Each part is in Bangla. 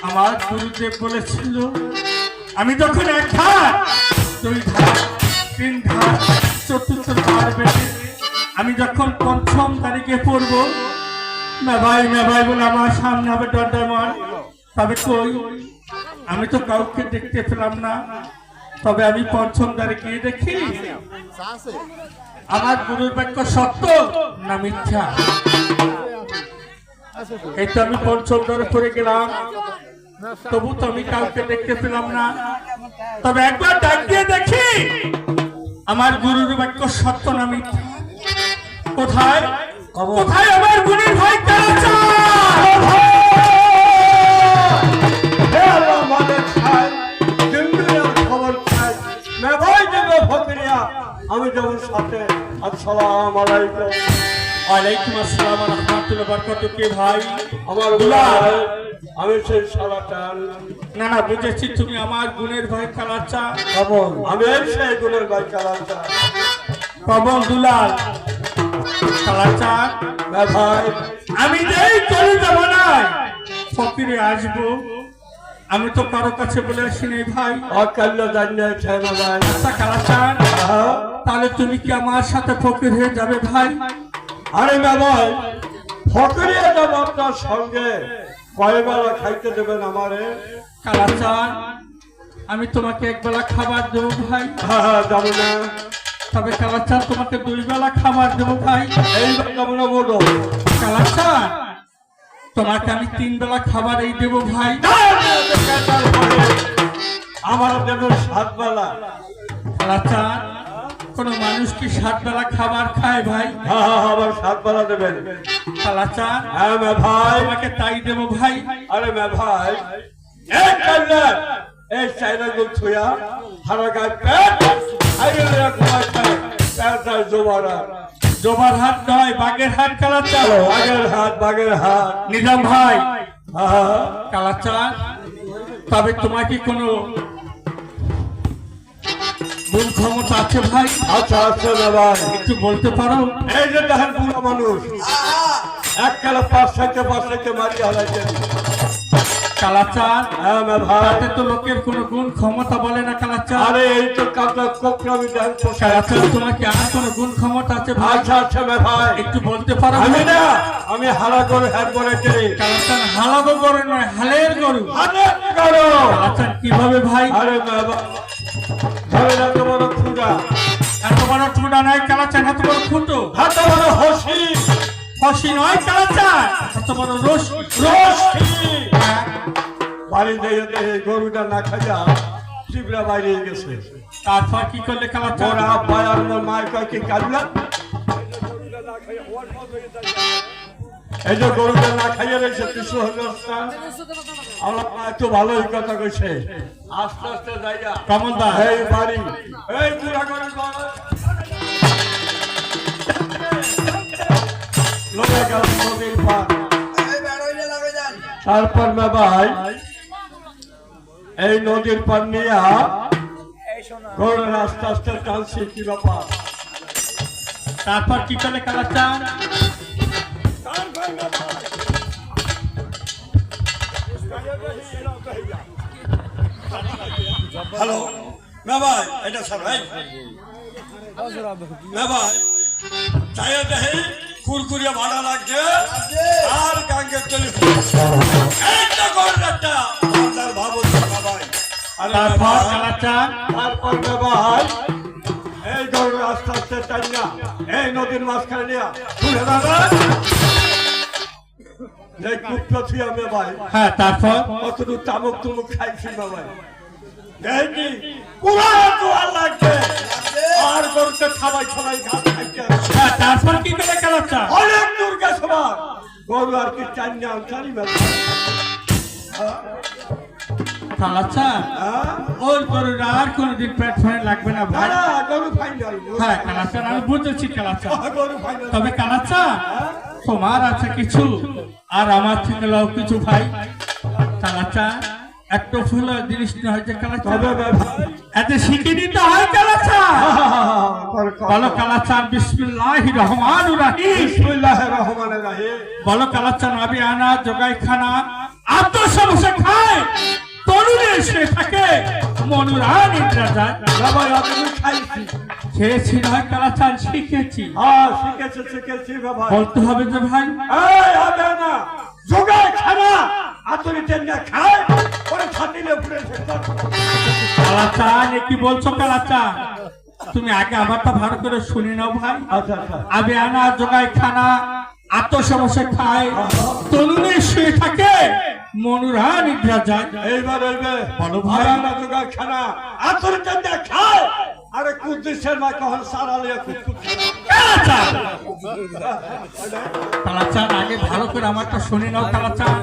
আমার গুরুদেব বলেছিল আমি যখন এক ধার দুই ধার তিন ধার চতুর্থ ধার বেঁধে আমি যখন পঞ্চম তারিখে পড়বো মেভাই বলে আমার সামনে হবে দণ্ডায়মান। তবে কই আমি তো কাউকে দেখতে পেলাম না। তবে আমি পঞ্চম তারিখে দেখি আমার গুরুর বাক্য সত্য না মিথ্যা। এই তো আমি পঞ্চম দ্বারে পড়ে গেলাম, তবু তো আমি কাউকে দেখতে পেলাম না। তবে একবার ডাক দিয়ে দেখি আমার গুরুর বাক্য সত্য না মিথ্যা। কোথায় কোথায় আমার গুণের ভাই আমি যেমন সাথে আসসালাম আলাইকুম। ওয়ালাইকুম আসসালাম ওয়া রাহমাতুল্লাহি ওয়া বারাকাতুহু। কে ভাই? আমার দুলাল, আমি সেই সালাটান। না না বুঝেছি, তুমি আমার গুণের ভাই কালাচা। কবন, আমি সেই গুণের ভাই কালাচা। কবন দুলাল কালাচা ভাই, আমি যেই চলে যাব না ফকিরে আসবো, আমি তো কারো কাছে বলে আসি নাই ভাই। অকাল্য জানিয়ে ভাই। আচ্ছা কালাচা, তাহলে তুমি কি আমার সাথে ফকির হয়ে যাবে ভাই? আরে ভাই, ফকিরে যাব আপনার সঙ্গে। কয়বেলা খাইতে দেবেন আমারে? কালাচান, আমি তোমাকে একবেলা খাবার দেবো ভাই। হ্যাঁ, যাবো না। তবে কালাচান, তোমাকে দুই বেলা খাবার দেবো ভাই। এইবার যাবো না বলো। কালাচান, তোমাকে আমি তিন বেলা খাবার এই দেবো ভাই। আমার দেব 7 বেলা। কালাচান, কোন মানুষ কি 7 বেলা খাবার খায় ভাই? হ্যাঁ, আবার 7 বেলা দেবেন। কালাচান, হ্যাঁ ভাই, তোমাকে তাই দেবো ভাই। আরে ভাই, এই কাল্লা এই চাইনা গুল ছুয়া হারা গায় পেট আইলে ঘুমায় খায় পেটটা জোবারা। জোবার হাট নয়, বাগের হাট। কালাচান, বাগের হাট। নিজাম ভাই। হ্যাঁ, কালাচান, তবে তোমার কি কোনো গুণ ক্ষমতা আছে ভাই? আচ্ছা আচ্ছা না ভাই, একটু বলতে পারো? এই যে দেখেন বুড়া মানুষ এক কালে 5-6 মারি হালাইছেন। কালাচান, হ্যাঁ ভাই, তাতে তো লোকের কোনো গুণ ক্ষমতা বলে না কালাচান। আরে এই তো কাপড় কোকরামি দেন। কালাচান, তোমার কি আর কোনো গুণ ক্ষমতা আছে ভাই? আচ্ছা আচ্ছা ভাই, একটু বলতে পারো? আমি না, আমি হারা করে হ্যাঁ করে চলি। কালাচান, হালাগো গরু নয়, হালের গরু। কালাচান, কিভাবে ভাই? আরে বাবা, ধরে না তো বড় খুঁড়া। এত বড় ঠোঁটা নয় কালাচান, এত বড় খুঁটো। এত বড় হসি। হসি নয় কালাচান, এত বড় রশি। বাড়ি দিয়ে গরুটা না খাইয়া চিবড়া বাইরে গেছে। তারপর কি করলে কালাচান? ওরা বায়ার মায় কয় কি কাটলা, এই যে গরুটা না খাইয়া রয়েছে কিছু হস্তান। আমার মা একটু ভালোই কথা কইছে। আস্তে আস্তে যাইয়া কমলদা, এই বাড়ি এই পুরা করে লোকে গেল নদীর পার। তারপর ভাই এই নদীর পার নিয়া গরুর আস্তে আস্তে টানছি। কি ব্যাপার? তারপর কি করলে কালাচান? হ্যালো ভাই, এটা স্যার ভাই ভাই চাইয়া দেখি কুরকুরিয়া ভাড়া লাগছে আর গাঙ্গের চলে একটা গরুর একটা ভাবো ভাই। তারপর কালাচান? তারপর ভাই এই গরু আস্তে আস্তে টাইনা এই নদীর মাঝখানে নিয়া তুলে দাদা এই কুপটা থুই আমি ভাই হ্যাঁ তারপর কতটুকু তামুক তুমুক খাইছি না ভাই দেখি পুরা দোয়া লাগবে আর গরুতে খাবাই খাবাই ঘাস খাইতে হ্যাঁ তারপর কি করে কালাচান? অনেক দূর গেছে ভাই গরু আর কি টাইনা আনছানি ভাই কালাচান ওর গরুর আর কোনোদিন পেট ফাইন লাগবে না ভাই। না গরু ফাইনাল হ্যাঁ কালাচান আমি বুঝেছি কালাচান, গরু ফাইনাল তবে কালাচান তোমার আছে কিছু আর আমার থেকে লও কিছু ভাই। কালাচান একটু ফুল জিনিস না হয় যে কালাচান তবে ভাই এতে শিখে নিতে হয় কালাচান। বলো কালাচান বিসমিল্লাহির রহমানির রহিম। বিসমিল্লাহির রহমানির রহিম। বলো কালাচান আবি আনা জগাই খানা আত্মসমস্যা খায় তরুণে সে থাকে মনুরা নিদ্রা যায়। বাবা আমি খাইছি খেয়েছি নয় কালাচান শিখেছি। শিখেছি বাবা বলতে হবে যে ভাই এই হবে না জোগায় খানা আতরি টেন্ডা খায় ওরে ছাতিলে পুরে কালাচান কি বলছো কালাচান? তুমি আগে আমারটা ভালো করে শুনে নাও ভাই। আচ্ছা আচ্ছা আবি আনা জগাই খানা আত্মসমস্যা খায় তরুণে সে থাকে মনুরা নিদ্রা যায়। এইবার হইবে বলো ভাই। না জোগায় খানা আতরি টেন্ডা খায় আরে কুদ্দুসের মা কখন সারালে কুদ্দুস কালাচান কালাচান আগে ভালো করে আমারটা শুনে নাও কালাচান।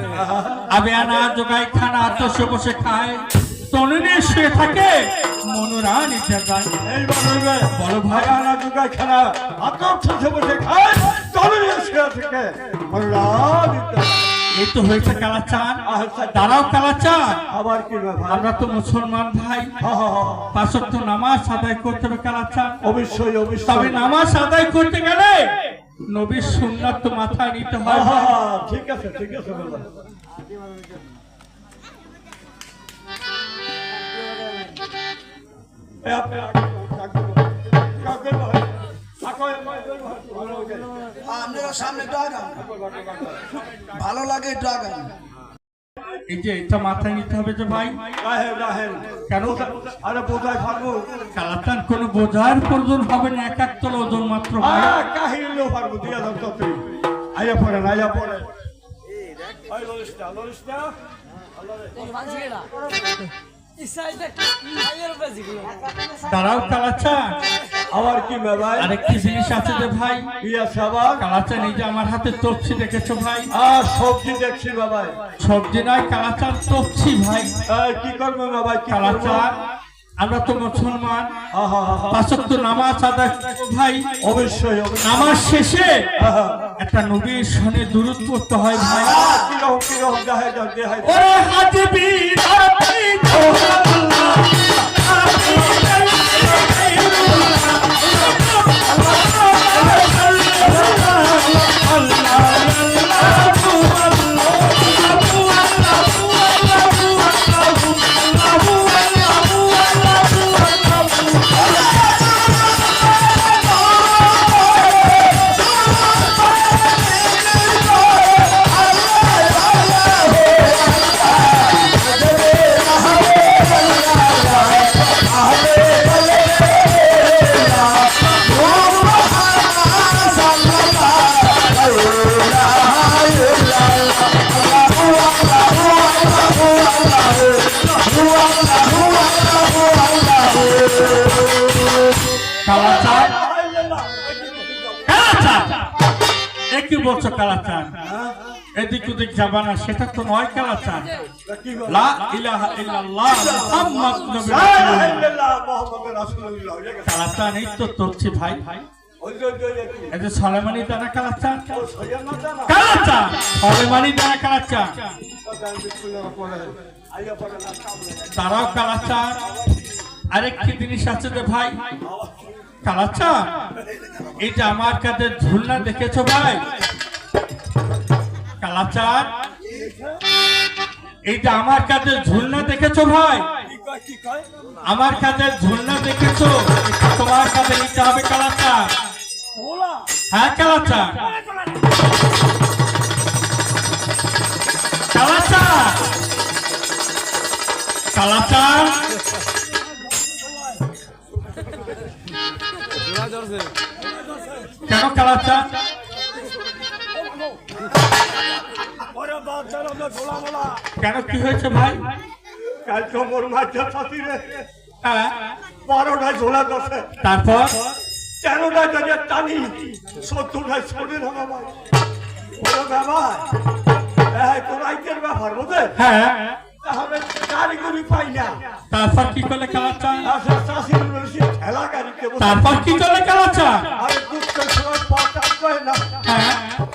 আবে আনা জোগাই খানা আত্মসমস্যা খায় তরুণে সে থাকে মনুরা নিদ্রা যায়। এইবার হইবে বলো ভাই। না জোগায় খানা আতরি বসে খায় তবে সে থেকে মরলা এই তো হয়েছে কালাচান। দাঁড়াও কালাচান, আবার কি ব্যাপার আমরা তো মুসলমান ভাই, পাঁচ ওয়াক্ত নামাজ আদায় করতে হবে কালাচান। অবশ্যই তবে অবশ্যই নামাজ আদায় করতে গেলে নবীর সুন্নাত তো মাথায় নিতে হয়। ঠিক আছে বাবা আপনারা সামনে একটু আগান, ভালো লাগে একটু আগান। এই যে এটা মাথায় নিতে হবে যে ভাই কেন আরে বোঝাই পারবো কালাচান কোনো বোঝার প্রয়োজন হবে না, এক একতল ওজন মাত্র ভাই। কাহিনীও পারবো দিয়া দাও তো তুই আইয়া পড়ে দাঁড়াও কালাচান, আবার কি ভাই আরেকটি জিনিস আছে যে ভাই ইয়া সাবান কালাচান এই যে আমার হাতে তপছি দেখেছো ভাই, সবজি দেখছি বাবা সবজি নয় কালাচান তপছি ভাই। কি করবো বাবা কি কালাচান আমরা তো মুসলমান, পাঁচ ওয়াক্ত নামাজ আদায় করব ভাই। অবশ্যই নামাজ শেষে একটা নবীর সনে দুরূদ পড়তে হয় ভাই। কিরকম দেখাই ওরে হাজবি রাতি তোহাল্লাহ একই বলছো কালাচান, এদিক ওদিক যাবা না সেটা তো নয় কালাচান। লা ইলাহা ইল্লাল্লাহ মুহাম্মদ নবী রাসূলুল্লাহ। কালাচান এই তো তরছি ভাই, এই যে সলেমানি দানা কালাচান, কালাচান সলেমানি দানা কালাচান। তারাও কালাচান আরেকটি জিনিস আছে যে ভাই কালাচান এটা আমার কাছে ঝুলনা দেখেছো ভাই কালাচান, এইটা আমার কাছে ঝুলনা দেখেছো ভাই, আমার কাছে ঝুলনা দেখেছো, তোমার কাছে নিতে হবে কালাচান। হ্যাঁ কালাচান, কালাচান কালাচান কেন কালাচান? কেন কি হয়েছে ভাই? কালকে মোর মাঝে ফাঁসি রে হ্যাঁ, 12টা ঝোলা দশে তারপর 13টা যদি টানি 14টা শরীর হবে ভাই। ওরে বাবা এই তো রাইতের ব্যাপার বুঝে হ্যাঁ, তাহলে কারিগরি পাই না। তারপর কি করলে কালাচান? আসলে চাষির বলছি ঠেলা গাড়িতে বসে তারপর কি করলে কালাচান? আরে দুঃখের সময় পথ আসবে না হ্যাঁ,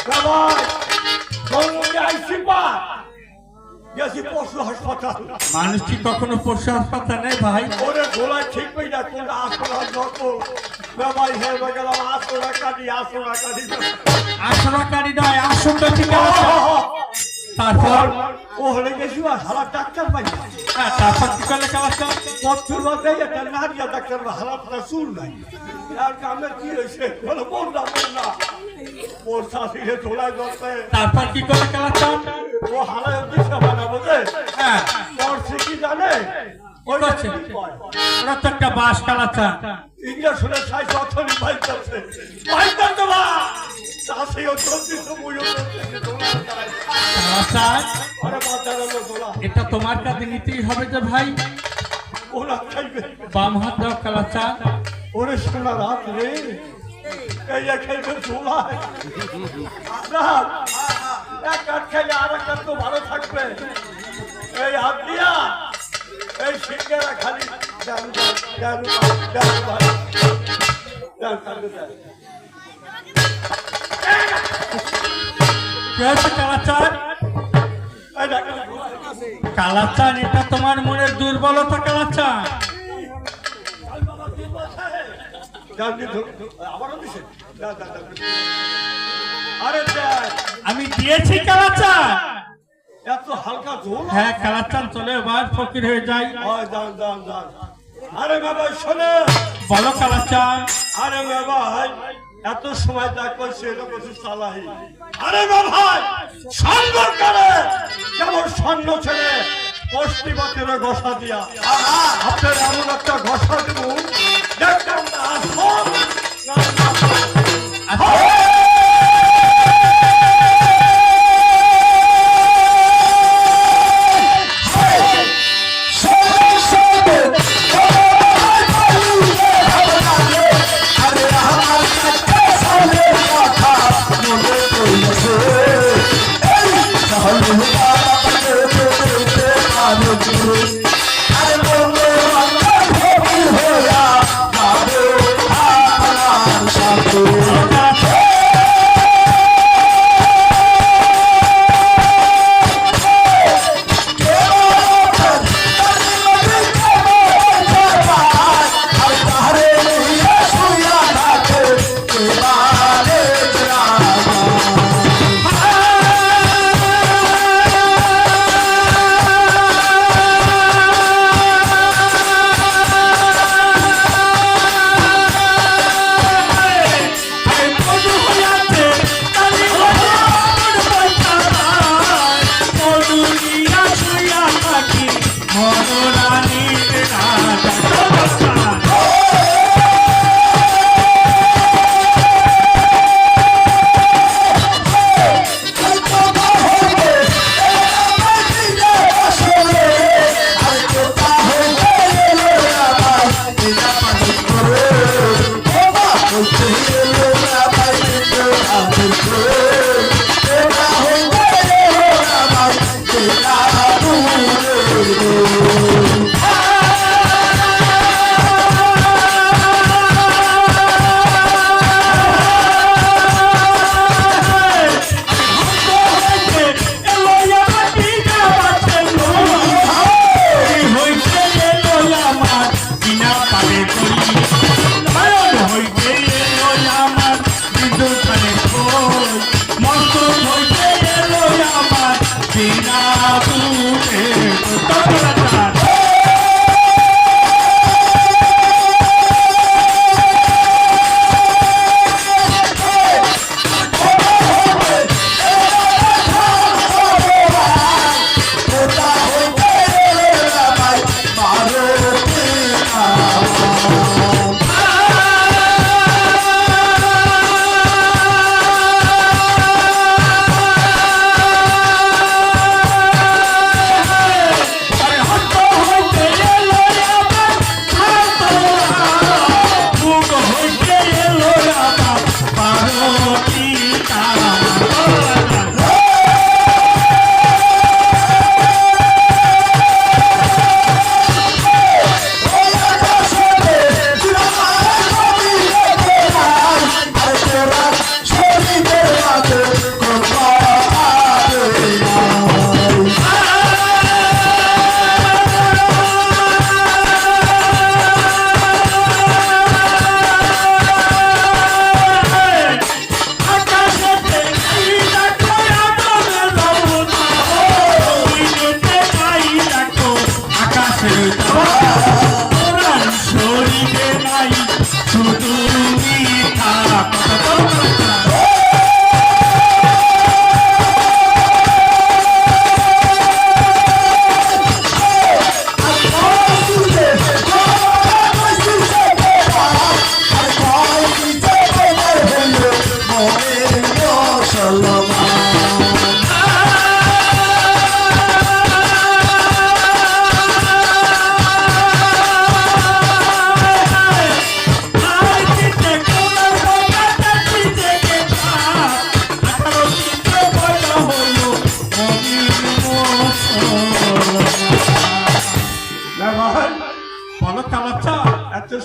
বাবা গঙ্গে আইসি পা গেছি পশু হাসপাতাল। মানুষ কি কখনো পশু হাসপাতালে ভাই? ওরে গোলায় ঠিক পেয়ে না কোনটা আসলে যত বাবা হেরবে গেলাম 800 টাকা দিই আসরাকারী নয়, আসনটা ঠিক আছে। তারপর ও হলে গেছি আর হালা ডাক্তার পাই না। হ্যাঁ, তারপর কি করলে কালাচান? পথর মধ্যে একটা নারিয়া ডাক্তার হালাতটা চুল নাই আর কামের কি হয়েছে বলে বললাম না ওর শাশুড়ে ঝোলায় ধরতে তারপর কি করলে কালাচান? ও হালায় দিশা বানাবো যে হ্যাঁ, করছে কি জানে ওই করছে? ওরা তো একটা বাস কালাচান। ইঞ্জেকশনের সাইজ অথনি বাইক করছে বাইক করতে না চাষিও চলছে সময়ও কালাচান, আরে বাচ্চা গেল তোলা এটা তোমার কাছে নিতেই হবে যে ভাই। ওরা খাইবে বাম হাত দাও কালাচান। ওরে সোনা রাত রে এই খাইবে ঝোলায় না এক কাঠ খাইলে আর এক কাঠ তো ভালো থাকবে এই হাত দিয়া এই সিঙ্গারা খালি দেন দেন দেন ভাই দেন দেন কি হয়েছে কালাচান? এই ডাক্তার কালাচান, এটা তোমার মনের দুর্বলতা কালাচান। আমি দিয়েছি কালাচান। এত হালকা ঝোল হ্যাঁ কালাচান, চলে এবার ফকির হয়ে যাই। আরে বাবা শোনো বলো কালাচান। আরে বাবা এত সময় যা করছে এটা কিছু চালাই আরে বাবা সন্দেহ করে যেমন স্বর্ণ ছেড়ে পশ্চিমাতের ঘষা দিয়া আপনার এমন একটা ঘষা দেব দেখতাম না আসল না কালাচান,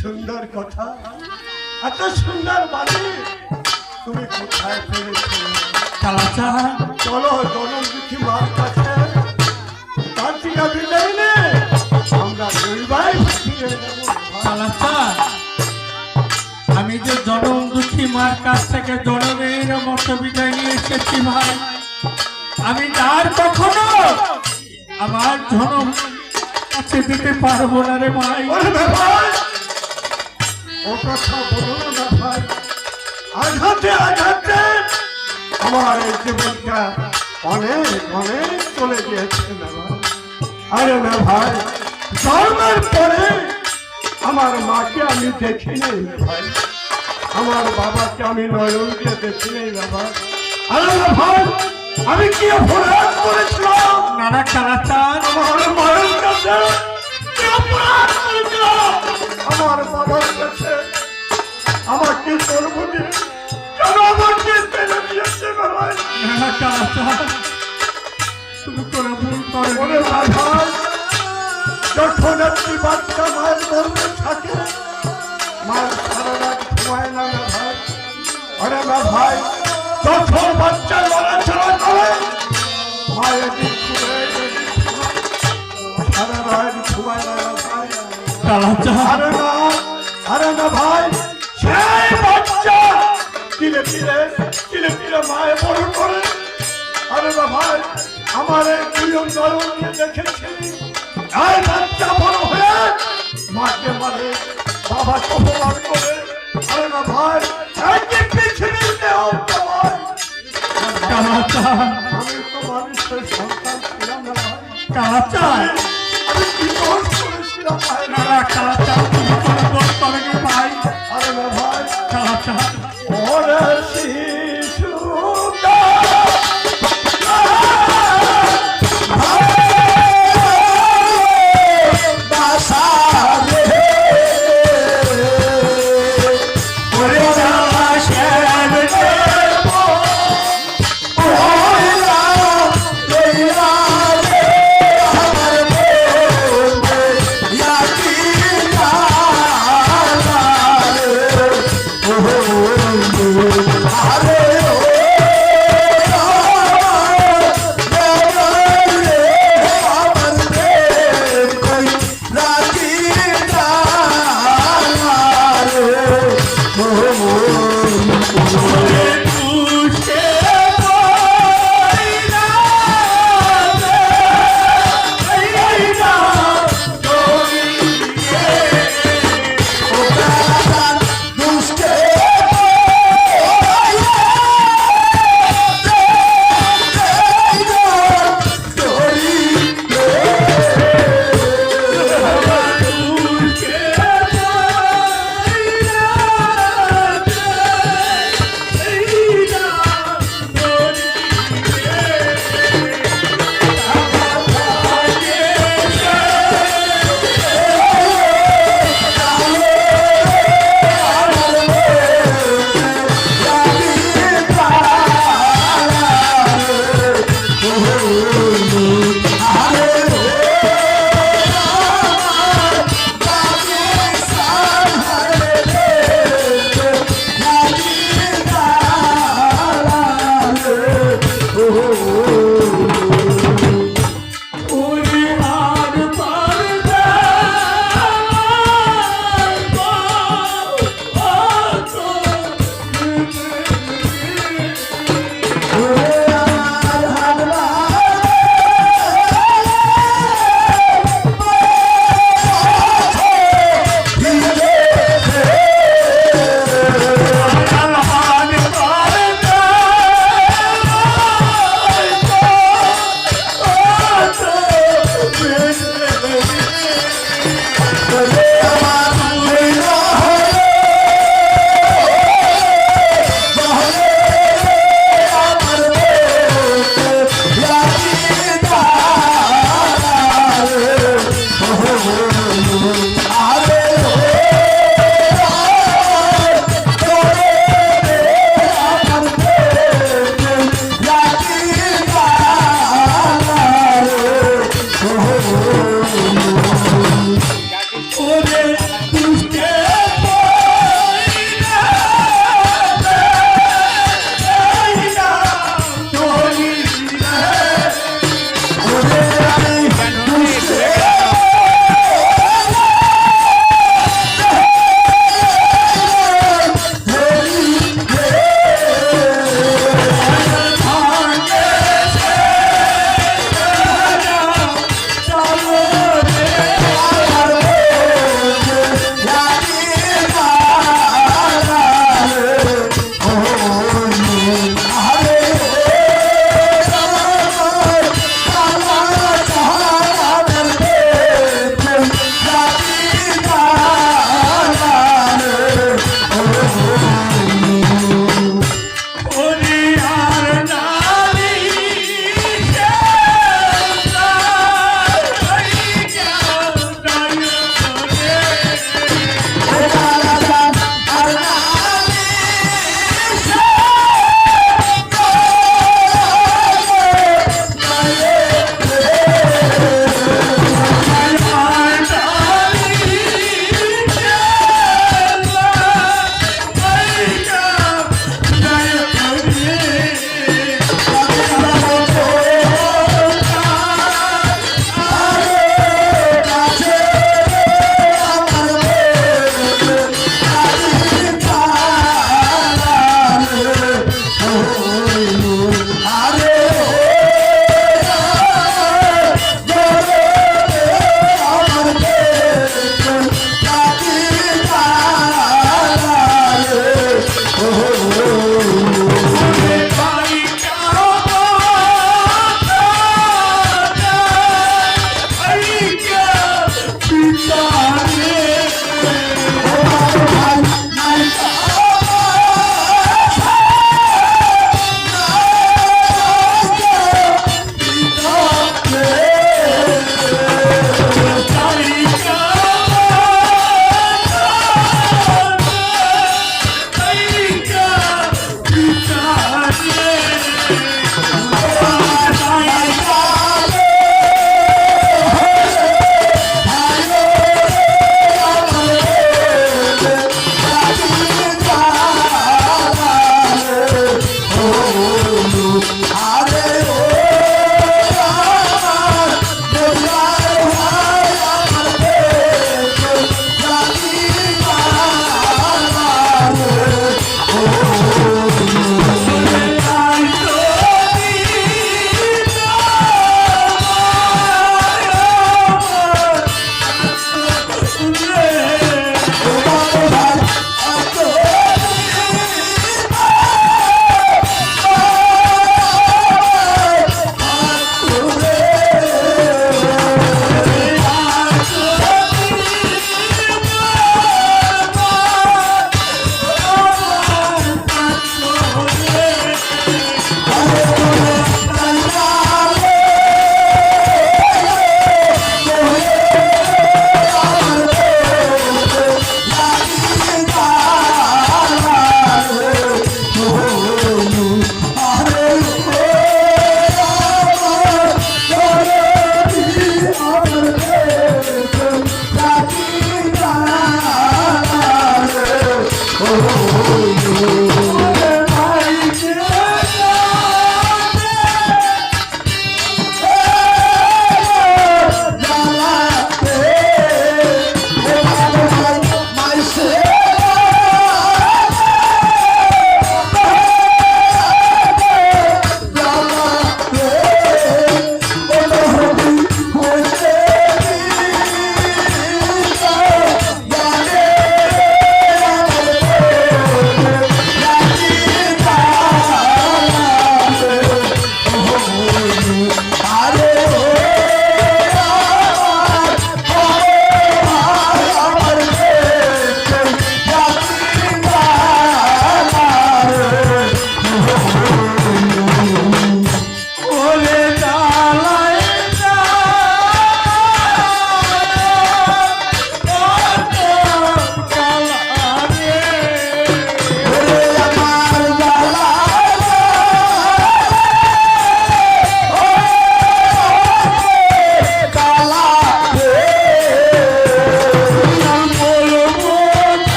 সুন্দর কথা, এত সুন্দর বাণী তুমি কোথায় পেয়েছো? কালাচান, চলো জনম দুঃখী মার কাছে, তার টিকা বিদায় নে, আমরা দুই ভাই ফিরে যাবো। কালাচান, আমি যে জনম দুঃখী মার কাছ থেকে জনমের মতো বিদায় নিয়ে এসেছি ভাই, আমি আর কখনো আমার জনম কাছে দিতে পারবো না রে ভাই। ওরে ভাই, ও কথা বলো না ভাই, আঘাতে আঘাতে আমার এই জীবনটা অনেক অনেক চলে গিয়েছে না ভাই। আরে না ভাই, জন্মের পরে আমার মাকে আমি দেখি নেই ভাই, আমার বাবাকে আমি নয়ন দিয়ে দেখি নেই বাবা। আরে না ভাই, আমি কি অপরাধ করেছিলাম? নানা কালাচান, আমার মায়ের কাছে কি অপরাধ করেছিলাম? আমার বাবার কাছে আমাকে সর্বদিন কেন আমাকে ফেলে দিয়েছে ভাই? নানা কালাচান, তুমি কোনো ভুল ওরে করো ভাই, যখন একটি বাচ্চা মায়ের গর্ভে থাকে, মায়ের সারা রাত ঘুমায় না না ভাই। আরে না ভাই, যখন বাচ্চা লড়াচড়া করে, মায়ের দিক ঘুরে সারা রাত ঘুমায় না না ভাই। কালাচান। আরে না ভাই, সেই বাচ্চা ধীরে ধীরে ধীরে ধীরে মায়ে বড় করে। আরে না ভাই, আমার এই দুজন নরম নিয়ে দেখেছি, এই বাচ্চা বড় হয়ে মাকে মারে, বাবাকে অপমান করে। আরে না ভাই, এই যে পৃথিবীতে ভাই, কালাচান, আমি তো মানুষের সন্তান ছিলাম না ভাই। কালাচান, আমি কি দোষ করেছিলাম ভাই? নানা কালাচান, তুমি কোনো দোষ করোনি ভাই। আরে না ভাই, কালাচান, ওরে শিশুটা আমার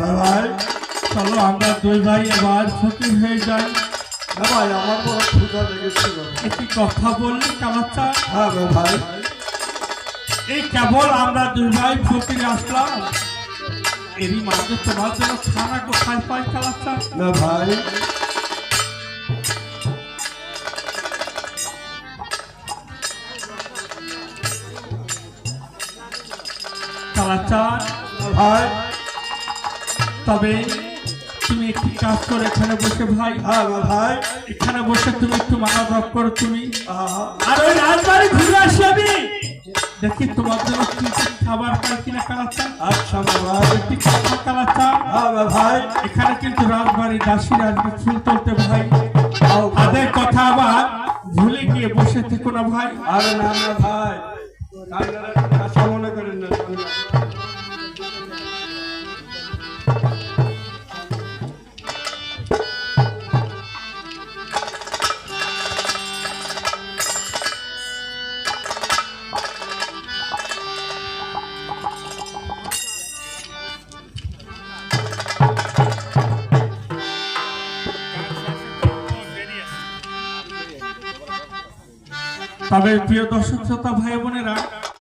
ভাই চলো আমরা দুই ভাই এবার ফকির হয়ে যাই। ভাই আমার বড় ক্ষুধা লেগেছিল। একটি কথা বললি কালাচান? হ্যাঁ ভাই। এই কেবল আমরা দুই ভাই ফকির আসলাম, এরই মাঝে তোমার জন্য খানা কোথায় পাই কালাচান? না ভাই কালাচান ভাই তবে তুমি একটি কাজ করো, এখানে বসে ভাই, হ্যাঁ ভাই এখানে বসে তুমি একটু মালা জপ করো তুমি, আহা, আর ওই রাজবাড়ি ঘুরে আসি আমি, দেখি তোমার জন্য কি কি খাবার পাই কিনা কালাচান। আচ্ছা ভাই একটি কথা কালাচান, হ্যাঁ ভাই এখানে কিন্তু রাজবাড়ি দাসীরা আসবে ফুল তুলতে ভাই, আও, তাদের কথা আবার ভুলে গিয়ে বসে থেকো না ভাই। আরে না না ভাই আশা মনে করেন না। তবে প্রিয় দর্শক শ্রোতা ভাই বোনেরা,